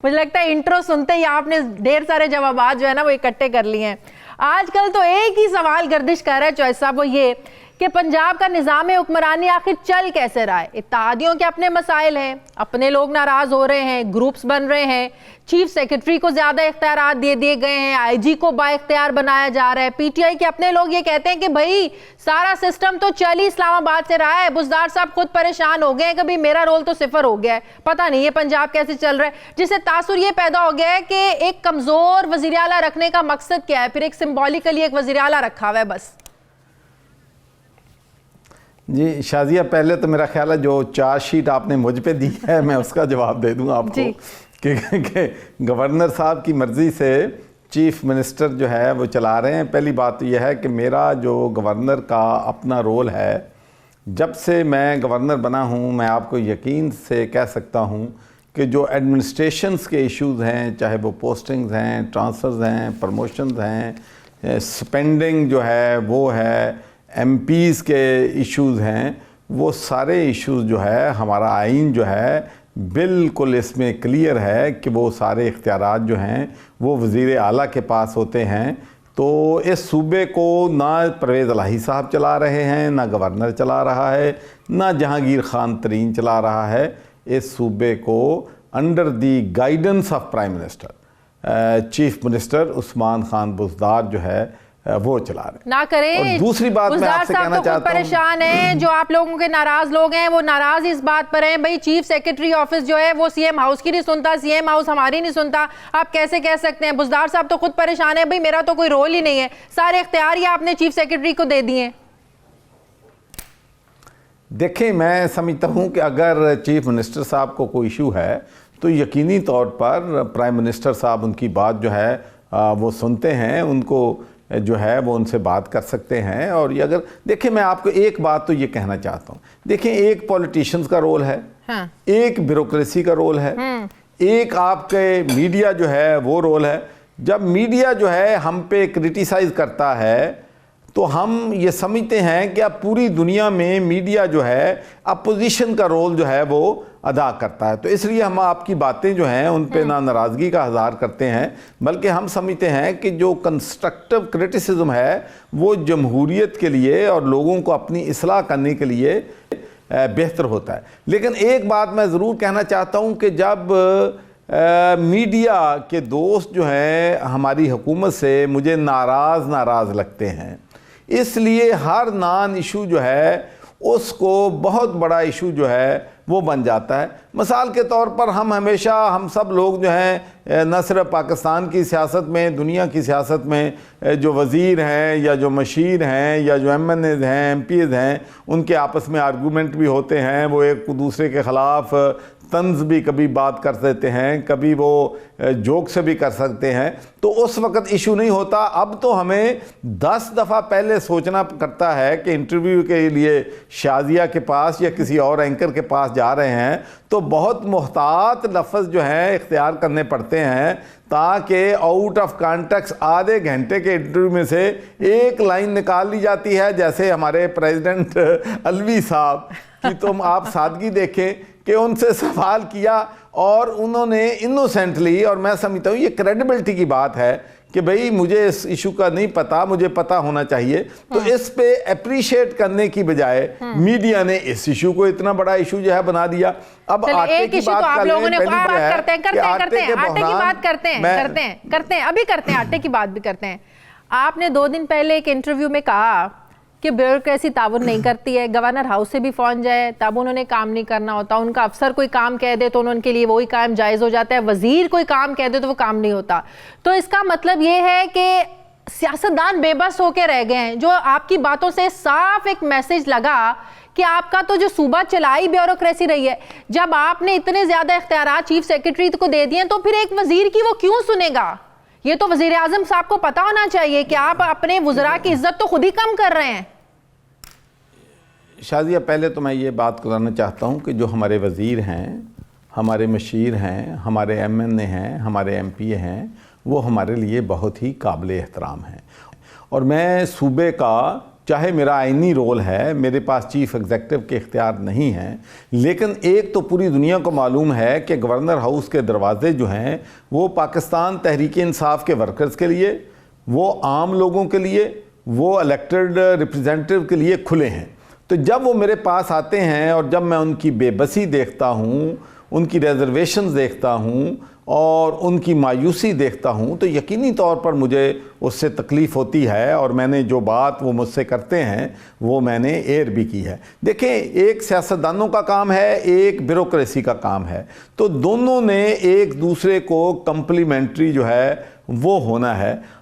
मुझे लगता है इंट्रो सुनते ही आपने ढेर सारे जवाब जो है ना वो इकट्ठे कर लिए हैं। आजकल तो एक ही सवाल गर्दिश कर रहा है चॉइस साहब, वो ये कि पंजाब का निज़ाम हुक्मरानी आखिर चल कैसे रहा है। इत्तेहादियों के अपने मसाइल हैं, अपने लोग नाराज हो रहे हैं, ग्रुप्स बन रहे हैं, चीफ सेक्रेटरी को ज्यादा इख्तियारात दे दिए गए हैं, आईजी को बाइख्तियार बनाया जा रहा है। पीटीआई के अपने लोग ये कहते हैं कि भाई सारा सिस्टम तो चल ही इस्लामाबाद से रहा है, बुज़दार साहब खुद परेशान हो गए हैं, कभी मेरा रोल तो सिफर हो गया है, पता नहीं ये पंजाब कैसे चल रहा है। जिससे तासुर ये पैदा हो गया है कि एक कमजोर वज़ीर आला रखने का मकसद क्या है, फिर एक सिंबॉलिकली एक वज़ीर आला रखा हुआ है बस। जी शाजिया, पहले तो मेरा ख्याल है जो चार्जशीट आपने मुझ पे दी है मैं उसका जवाब दे दूं आपको कि गवर्नर साहब की मर्ज़ी से चीफ मिनिस्टर जो है वो चला रहे हैं। पहली बात तो यह है कि मेरा जो गवर्नर का अपना रोल है, जब से मैं गवर्नर बना हूं, मैं आपको यकीन से कह सकता हूं कि जो एडमिनिस्ट्रेशंस के इश्यूज़ हैं, चाहे वो पोस्टिंग्स हैं, ट्रांसफ़र्स हैं, प्रमोशंस हैं, स्पेंडिंग जो है वो है, एमपीज़ के इश्यूज़ हैं, वो सारे इश्यूज़ जो है हमारा आइन जो है बिल्कुल इसमें क्लियर है कि वो सारे इख्तियारात जो हैं वो वज़ीर आला के पास होते हैं। तो इस सूबे को ना परवेज़ इलाही साहब चला रहे हैं, ना गवर्नर चला रहा है, ना जहांगीर खान तरीन चला रहा है। इस सूबे को under the guidance of prime minister chief minister Usman Khan Buzdar जो है वो चला रहे ना करें। और दूसरी बात मैं आपसे कहना चाहता हूं, परेशान हैं जो आप लोगों के नाराज लोग हैं, वो नाराज इस बात पर हैं भाई चीफ सेक्रेटरी ऑफिस जो है वो सीएम हाउस की नहीं सुनता, सीएम हाउस हमारी नहीं सुनता। आप कैसे कह सकते हैं? बुज़दार साहब तो खुद परेशान है, भाई मेरा तो कोई रोल ही नहीं है, सारे इख्तियार ही आपने चीफ सेक्रेटरी को दे दिए। देखें, मैं समझता हूं कि अगर चीफ मिनिस्टर साहब को कोई इशू है तो यकीनी तौर पर प्राइम मिनिस्टर साहब उनकी बात जो है वो सुनते हैं, उनको जो है वो उनसे बात कर सकते हैं। और ये अगर देखिए, मैं आपको एक बात तो ये कहना चाहता हूँ, देखिए एक पॉलिटिशियंस का रोल है, हाँ। एक ब्यूरोक्रेसी का रोल है, एक आपके मीडिया जो है वो रोल है। जब मीडिया जो है हम पे क्रिटिसाइज करता है तो हम ये समझते हैं कि अब पूरी दुनिया में मीडिया जो है अपोजिशन का रोल जो है वो अदा करता है। तो इसलिए हम आपकी बातें जो हैं उन पे ना नाराज़गी का इज़हार करते हैं, बल्कि हम समझते हैं कि जो कंस्ट्रक्टिव क्रिटिसिज्म है वो जमहूरियत के लिए और लोगों को अपनी इस्लाह करने के लिए बेहतर होता है। लेकिन एक बात मैं ज़रूर कहना चाहता हूँ कि जब मीडिया के दोस्त जो हैं हमारी हुकूमत से मुझे नाराज़ लगते हैं, इसलिए हर नॉन इशू जो है उसको बहुत बड़ा इशू जो है वो बन जाता है। मिसाल के तौर पर हम सब लोग जो हैं न सिर्फ पाकिस्तान की सियासत में, दुनिया की सियासत में जो वज़ीर हैं या जो मशीर हैं या जो MNAs हैं, MPs हैं, उनके आपस में आर्गूमेंट भी होते हैं, वो एक दूसरे के ख़िलाफ़ तंज भी कभी बात कर देते हैं, कभी वो जोक से भी कर सकते हैं, तो उस वक़्त इशू नहीं होता। अब तो हमें 10 दफ़ा पहले सोचना पड़ता है कि इंटरव्यू के लिए शाजिया के पास या किसी और एंकर के पास जा रहे हैं तो बहुत मुहतात लफ्ज़ जो हैं इख्तियार करने पड़ते हैं, ताकि आउट ऑफ कॉन्टेक्स्ट आधे घंटे के इंटरव्यू में से एक लाइन निकाल ली जाती है। जैसे हमारे प्रेसिडेंट अलवी साहब की तुम आप सादगी देखें कि उनसे सवाल किया और उन्होंने इनोसेंटली, और मैं समझता हूँ ये क्रेडिबिलिटी की बात है कि भाई मुझे इस इशू का नहीं पता, मुझे पता होना चाहिए, तो इस पे अप्रिशिएट करने की बजाय मीडिया ने इस इशू को इतना बड़ा इशू जो है बना दिया। अब आटे की बात आटे की बात भी करते हैं। आपने 2 दिन पहले एक इंटरव्यू में कहा कि ब्यूरोक्रेसी ताबुन नहीं करती है, गवर्नर हाउस से भी फ़ोन जाए तब उन्होंने काम नहीं करना होता, उनका अफसर कोई काम कह दे तो उनके लिए वही काम जायज़ हो जाता है, वज़ीर कोई काम कह दे तो वो काम नहीं होता। तो इसका मतलब ये है कि सियासतदान बेबस होकर रह गए हैं। जो आपकी बातों से साफ एक मैसेज लगा कि आपका तो जो सूबा चलाई ब्यूरोक्रेसी रही है, जब आपने इतने ज़्यादा इख्तियारात चीफ सेक्रेटरी को दे दिए तो फिर एक वज़ीर की वो क्यों सुनेगा? ये तो वज़ीर आज़म साहब को पता होना चाहिए कि आप अपने वज़रा की इज्जत तो खुद ही कम कर रहे हैं। शाजिया, पहले तो मैं ये बात कराना चाहता हूँ कि जो हमारे वज़ीर हैं, हमारे मशीर हैं, हमारे MNA हैं, हमारे MP हैं, वो हमारे लिए बहुत ही काबिल एहतराम हैं। और मैं सूबे का चाहे मेरा आईनी रोल है, मेरे पास चीफ एग्जीक्यूटिव के इख्तियार नहीं हैं, लेकिन एक तो पूरी दुनिया को मालूम है कि गवर्नर हाउस के दरवाजे जो हैं वो पाकिस्तान तहरीक इंसाफ के वर्कर्स के लिए, वो आम लोगों के लिए, वो इलेक्टेड रिप्रेजेंटेटिव के लिए खुले हैं। तो जब वो मेरे पास आते हैं और जब मैं उनकी बेबसी देखता हूँ, उनकी रिजर्वेशंस देखता हूँ और उनकी मायूसी देखता हूँ, तो यकीनी तौर पर मुझे उससे तकलीफ़ होती है और मैंने जो बात वो मुझसे करते हैं वो मैंने एयर भी की है। देखें, एक सियासतदानों का काम है, एक ब्यूरोक्रेसी का काम है, तो दोनों ने एक दूसरे को कम्प्लीमेंट्री जो है वो होना है।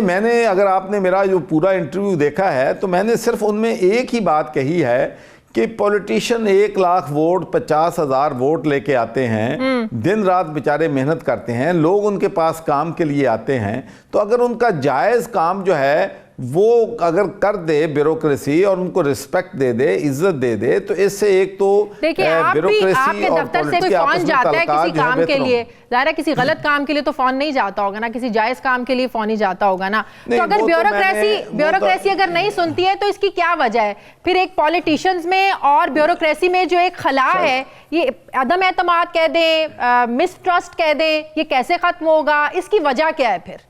मैंने अगर आपने मेरा जो पूरा इंटरव्यू देखा है तो मैंने सिर्फ उनमें एक ही बात कही है कि पॉलिटिशियन 1 लाख वोट 50,000 वोट लेके आते हैं, दिन रात बेचारे मेहनत करते हैं, लोग उनके पास काम के लिए आते हैं, तो अगर उनका जायज़ काम जो है वो अगर कर दे ब्यूरोक्रेसी और उनको रिस्पेक्ट दे दे, इज्जत दे दे, तो इससे एक तो ब्यूरोक्रेसी और दफ्तर से कोई फोन जाता है किसी काम के लिए, ज़ाहिर है किसी गलत काम के लिए तो फोन नहीं जाता होगा ना, किसी जायज काम के लिए फोन ही जाता होगा ना। तो अगर ब्यूरोक्रेसी अगर नहीं सुनती है तो इसकी क्या वजह है? फिर एक पॉलिटिशियंस में और ब्यूरोक्रेसी में जो एक खला है, ये अदम एतमाद कह दें, मिसट्रस्ट कह दें, ये कैसे खत्म होगा? इसकी वजह क्या है फिर?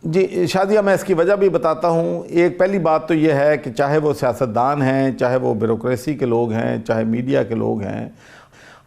जी शादिया, मैं इसकी वजह भी बताता हूँ। एक पहली बात तो यह है कि चाहे वो सियासतदान हैं, चाहे वो ब्यूरोक्रेसी के लोग हैं, चाहे मीडिया के लोग हैं,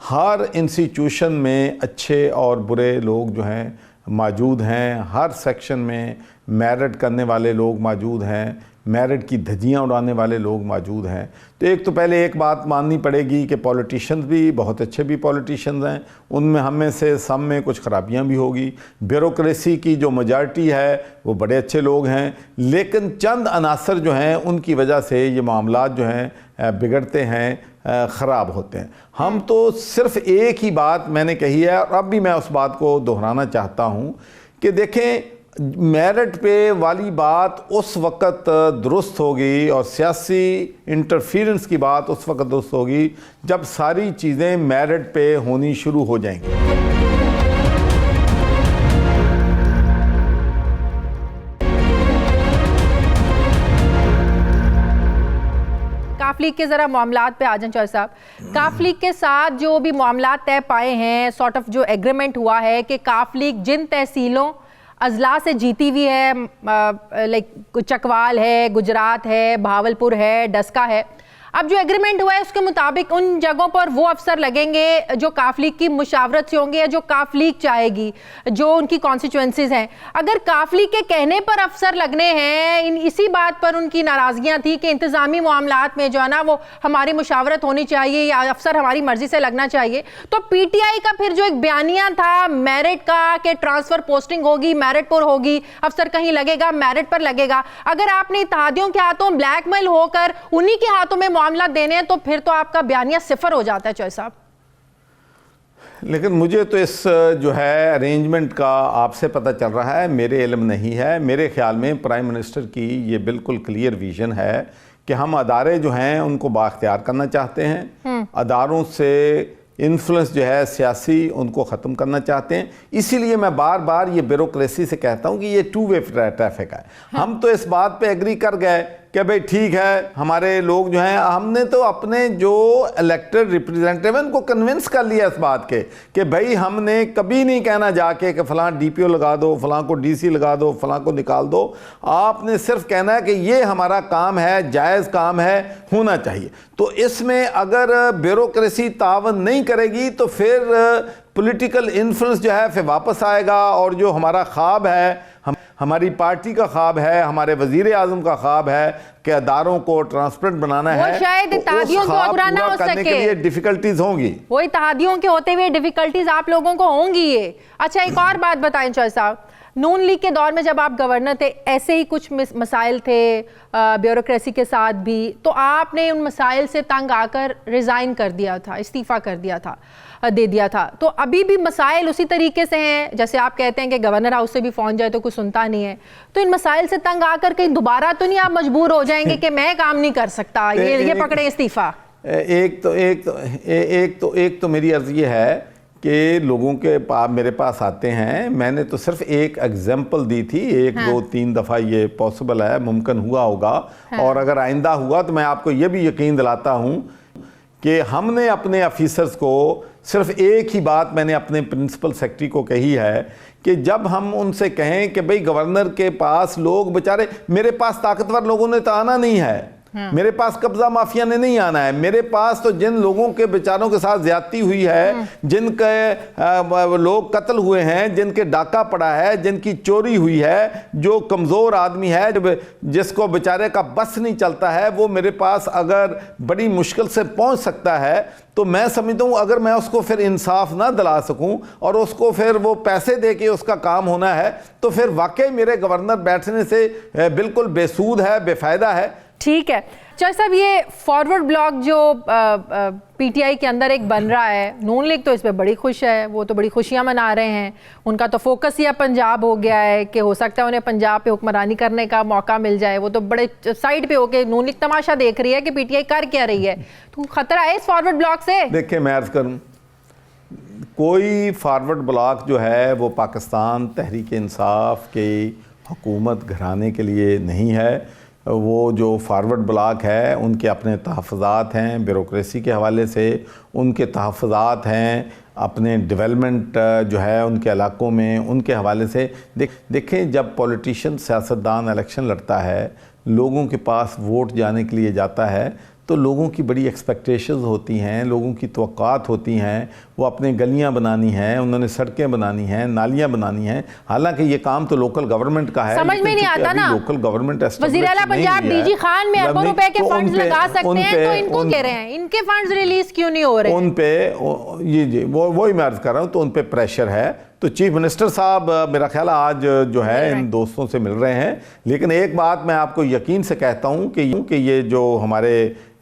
हर इंस्टीट्यूशन में अच्छे और बुरे लोग जो हैं मौजूद हैं। हर सेक्शन में मेरिट करने वाले लोग मौजूद हैं, मेरिट की धज्जियाँ उड़ाने वाले लोग मौजूद हैं। तो एक तो पहले एक बात माननी पड़ेगी कि पॉलिटिशियंस भी बहुत अच्छे भी पॉलिटिशियंस हैं, उनमें हम में से सब में कुछ खराबियाँ भी होगी। ब्यूरोक्रेसी की जो मेजॉरिटी है वो बड़े अच्छे लोग हैं, लेकिन चंद अनासर जो हैं उनकी वजह से ये मामलात जो हैं बिगड़ते हैं, ख़राब होते हैं। हम तो सिर्फ़ एक ही बात मैंने कही है और अब भी मैं उस बात को दोहराना चाहता हूँ कि देखें, मेरिट पे वाली बात उस वक़्त दुरुस्त होगी और सियासी इंटरफेरेंस की बात उस वक़्त दुरुस्त होगी जब सारी चीज़ें मेरिट पे होनी शुरू हो जाएंगी। काफ लीग के ज़रा मामलात पे आ जाएं चौधरी साहब। काफ लीग के साथ जो भी मामलात तय पाए हैं, सॉर्ट ऑफ जो एग्रीमेंट हुआ है कि काफ लीग जिन तहसीलों अजला से जीती हुई है, लाइक चकवाल है, गुजरात है, भावलपुर है, डस्का है, अब जो एग्रीमेंट हुआ है उसके मुताबिक उन जगहों पर वो अफसर लगेंगे जो काफ लीग की मुशावरत से होंगे या जो काफ लीग चाहेगी, जो उनकी कॉन्स्टिट्यूएंसीज हैं। अगर काफ लीग के कहने पर अफसर लगने हैं, इसी बात पर उनकी नाराजगियां थी कि इंतजामी मामलात में जो है ना वो हमारी मुशावरत होनी चाहिए या अफसर हमारी मर्जी से लगना चाहिए, तो पीटीआई का फिर जो एक बयानिया था मेरिट का कि ट्रांसफर पोस्टिंग होगी, मेरिट पर होगी, अफसर कहीं लगेगा मेरिट पर लगेगा, अगर आपने इत्तेहादियों के हाथों ब्लैकमेल होकर उन्हीं के हाथों में मामला देने हैं तो फिर तो आपका बयानिया सिफर हो जाता है चौधरी साहब। लेकिन मुझे तो इस जो है अरेंजमेंट का आपसे पता चल रहा है, मेरे इल्म नहीं है। मेरे ख्याल में प्राइम मिनिस्टर की ये बिल्कुल क्लियर विजन है कि हम अदारे जो हैं उनको बाख्तियार करना चाहते हैं, अदारों से इन्फ्लुएंस जो है सियासी उनको ख़त्म करना चाहते हैं। इसीलिए मैं बार बार ये ब्यूरोक्रेसी से कहता हूँ कि ये 2 वे ट्रैफिक है। हम तो इस बात पे एग्री कर गए कि भाई ठीक है, हमारे लोग जो हैं, हमने तो अपने जो इलेक्टेड रिप्रेजेंटेटिव हैं उनको कन्विंस कर लिया इस बात के कि भाई हमने कभी नहीं कहना जाके कि फ़लाँ डीपीओ लगा दो, फ़लाँ को डीसी लगा दो, फ़लाँ को निकाल दो। आपने सिर्फ कहना है कि ये हमारा काम है, जायज़ काम है, होना चाहिए। तो इसमें अगर ब्यूरोक्रेसी तावन नहीं करेगी तो फिर पॉलिटिकल इन्फ्लुएंस जो है फिर वापस आएगा और जो हमारा ख्वाब है, हमारी पार्टी का ख्वाब है, हमारे वजीर आजम का ख्वाब है कि अदारों को ट्रांसपेरेंट बनाना है, शायद इत्तेहादियों को पूरा ना हो करने के लिए डिफिकल्टीज होंगी। वो इत्तेहादियों के होते हुए डिफिकल्टीज आप लोगों को होंगी ये। अच्छा, एक और बात बताएं चौधरी साहब, नून लीग के दौर में जब आप गवर्नर थे ऐसे ही कुछ मसाइल थे ब्यूरोक्रेसी के साथ भी, तो आपने उन मसाइल से तंग आकर रिज़ाइन कर दिया था, इस्तीफ़ा कर दिया था, दे दिया था। तो अभी भी मसाइल उसी तरीके से हैं, जैसे आप कहते हैं कि गवर्नर हाउस से भी फ़ोन जाए तो कुछ सुनता नहीं है, तो इन मसाइल से तंग आकर कहीं दोबारा तो नहीं आप मजबूर हो जाएंगे कि मैं काम नहीं कर सकता, ये पकड़े इस्तीफ़ा? एक तो मेरी अर्ज़ ये है कि लोगों के पास मेरे पास आते हैं। मैंने तो सिर्फ एक एग्जाम्पल दी थी, एक दो तीन दफ़ा ये पॉसिबल है, मुमकिन हुआ होगा। और अगर आइंदा हुआ तो मैं आपको ये भी यकीन दिलाता हूँ कि हमने अपने ऑफिसर्स को सिर्फ एक ही बात मैंने अपने प्रिंसिपल सेक्रेटरी को कही है कि जब हम उनसे कहें कि भाई गवर्नर के पास लोग बेचारे, मेरे पास ताकतवर लोगों ने तो आना नहीं है, मेरे पास कब्जा माफिया ने नहीं आना है, मेरे पास तो जिन लोगों के बेचारों के साथ ज्यादती हुई है, जिनके लोग कत्ल हुए हैं, जिनके डाका पड़ा है, जिनकी चोरी हुई है, जो कमज़ोर आदमी है, जिसको बेचारे का बस नहीं चलता है, वो मेरे पास अगर बड़ी मुश्किल से पहुंच सकता है तो मैं समझता हूँ अगर मैं उसको फिर इंसाफ ना दिला सकूं और उसको फिर वो पैसे दे के उसका काम होना है तो फिर वाकई मेरे गवर्नर बैठने से बिल्कुल बेसूद है, बेफायदा है। ठीक है चौधरी साहब, ये फॉरवर्ड ब्लॉक जो पीटीआई के अंदर एक बन रहा है, नून लीग तो इस पर बड़ी खुश है, वो तो बड़ी खुशियां मना रहे हैं, उनका तो फोकस ही अब पंजाब हो गया है कि हो सकता है उन्हें पंजाब पे हुक्मरानी करने का मौका मिल जाए। वो तो बड़े साइड पे होके नून लीग तमाशा देख रही है कि पीटीआई कर क्या रही है। तो खतरा है इस फॉरवर्ड ब्लॉक से? देखिए मैं अर्ज करूँ, कोई फॉरवर्ड ब्लॉक जो है वो पाकिस्तान तहरीक इंसाफ के हुकूमत घराने के लिए नहीं है। वो जो फॉरवर्ड ब्लॉक है उनके अपने तहफ़्फ़ुज़ात हैं, ब्यूरोक्रेसी के हवाले से उनके तहफ़्फ़ुज़ात हैं, अपने डेवलपमेंट जो है उनके इलाकों में उनके हवाले से। देखें जब पॉलिटिशियन सियासतदान इलेक्शन लड़ता है, लोगों के पास वोट जाने के लिए जाता है तो लोगों की बड़ी एक्सपेक्टेशंस होती हैं, लोगों की तवक्कात होती हैं, वो अपने गलियां बनानी हैं, उन्होंने सड़कें बनानी हैं, नालियां बनानी हैं। हालांकि ये काम तो लोकल गवर्नमेंट का है, समझ में नहीं आता ना। लोकल गवर्नमेंट वज़ीर आला पंजाब डीजी खान में अरबों रुपए के फंड्स लगा सकते हैं तो इनको कह रहे हैं इनके फंड्स रिलीज क्यों नहीं हो रहे? उन पे जी वही मैं अर्ज कर रहा हूँ, तो उन पे प्रेशर है। तो चीफ मिनिस्टर साहब मेरा ख्याल आज जो है इन दोस्तों से मिल रहे हैं। लेकिन एक बात मैं आपको यकीन से कहता हूँ कि ये जो हमारे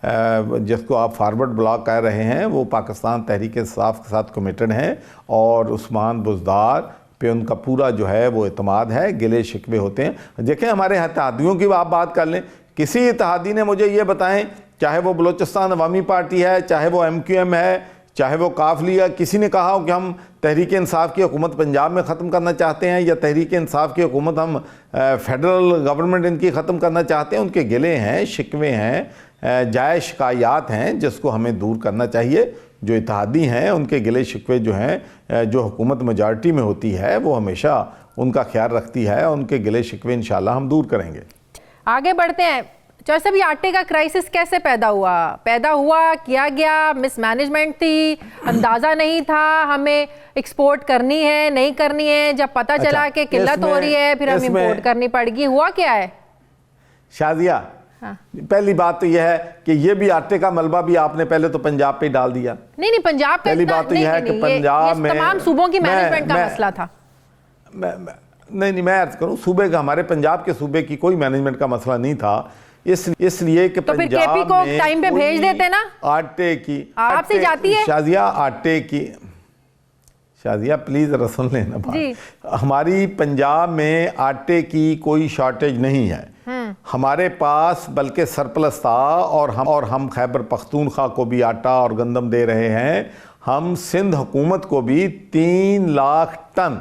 जिसको आप फॉरवर्ड ब्लॉक कह रहे हैं वो पाकिस्तान तहरीक इंसाफ के साथ कमिटेड हैं और उस्मान बुज़दार पे उनका पूरा जो है वो एतमाद है, गिले शिकवे होते हैं। देखें हमारे इत्तेहादियों की आप बात कर लें, किसी इत्तेहादी ने मुझे ये बताएं, चाहे वो बलोचिस्तान अवामी पार्टी है, चाहे वो MQM है, चाहे वो काफ लीग, किसी ने कहा हो कि हम तहरीक इंसाफ की हुकूमत पंजाब में ख़त्म करना चाहते हैं या तहरीक इंसाफ की हुकूमत हम फेडरल गवर्नमेंट इनकी ख़त्म करना चाहते हैं। उनके गिले हैं, शिकवे हैं, जायज़ शिकायत हैं जिसको हमें दूर करना चाहिए। जो इत्तेहादी हैं उनके गिले शिकवे जो हैं, जो हुकूमत मेजॉरिटी में होती है वो हमेशा उनका ख्याल रखती है, उनके गिले शिकवे इंशाल्लाह हम दूर करेंगे। आगे बढ़ते हैं चौधरी साहब, ये आटे का क्राइसिस कैसे पैदा हुआ? किया गया मिसमैनेजमेंट थी, अंदाज़ा नहीं था हमें एक्सपोर्ट करनी है नहीं करनी है, जब पता चला कि किल्लत हो रही है फिर हम इंपोर्ट करनी पड़ेगी, हुआ क्या है? शाजिया हाँ। पहली बात तो यह है कि ये भी आटे का मलबा भी आपने पहले तो पंजाब पे डाल दिया। नहीं पंजाब का पहली बात तो यह है कि पंजाब में तमाम सूबों की मैनेजमेंट का मसला था। नहीं मैं अर्ज करूं, सूबे का, हमारे पंजाब के सूबे की कोई मैनेजमेंट का मसला नहीं था। इसलिए कि तो पंजाब केपी को टाइम पे भेज देते ना, आटे की आपसे जाती है शाजिया, आटे की शाजिया प्लीज जरा सुन लेना बात। हमारी पंजाब में आटे की कोई शॉर्टेज नहीं है, हमारे पास बल्कि सरप्लस था और हम खैबर पख्तूनख्वा को भी आटा और गंदम दे रहे हैं। हम सिंध हुकूमत को भी 3 लाख टन